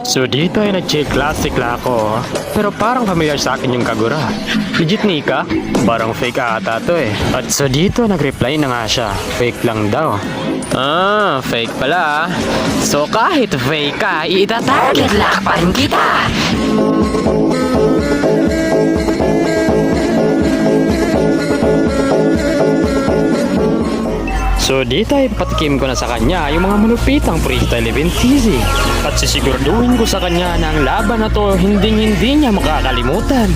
So dito ay nag-chill classic la ako. Pero parang familiar sa akin yung Kagura. Legit Nika? Parang fake ata to eh. At so dito nag-reply na nga siya. Fake lang daw. Ah, fake pala ah. So kahit fake ka, ita-target lock pa rin kita. So dito ay patikim ko na sa kanya yung mga malupitang freestyle event easy. At sisiguraduhin ko sa kanya na ang laban na to hindi niya makakalimutan.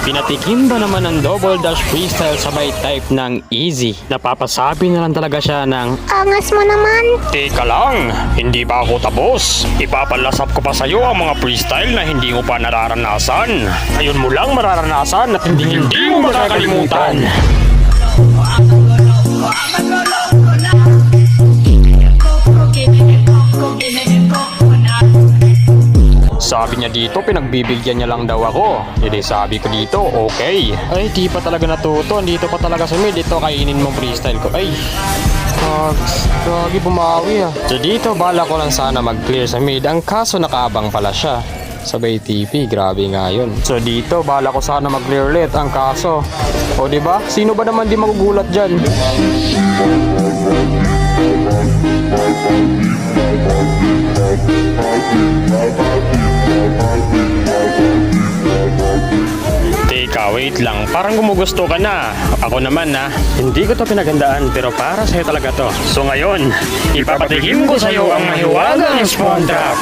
Pinatikim ba naman ng double dash freestyle sabay type ng easy. Napapasabi na lang talaga siya ng Angas mo naman. Teka lang, hindi pa ako tapos. Ipapalasap ko pa sa'yo ang mga freestyle na hindi mo pa nararanasan. Ngayon mo lang mararanasan at hindi mo makakalimutan. Sabi niya dito, pinagbibigyan niya lang daw ako. Hindi sabi ko dito, okay. Ay, di pa talaga natuto. Dito pa talaga sa mid. Dito kainin mong freestyle ko. Ay, gagi bumawi ah. So dito, bala ko lang sana mag-clear sa mid. Ang kaso nakaabang pala siya. Sabay TP, grabe nga yun. So dito, bala ko sana mag-clear ulit. Ang kaso, o diba? Sino ba naman di magugulat dyan? Teka, wait lang. Parang gumugusto ka na. Ako naman na. Hindi ko to pinagandaan pero para sa'yo talaga to. So ngayon, ipapatikim ko sa'yo ang mahiwagang spawn trap.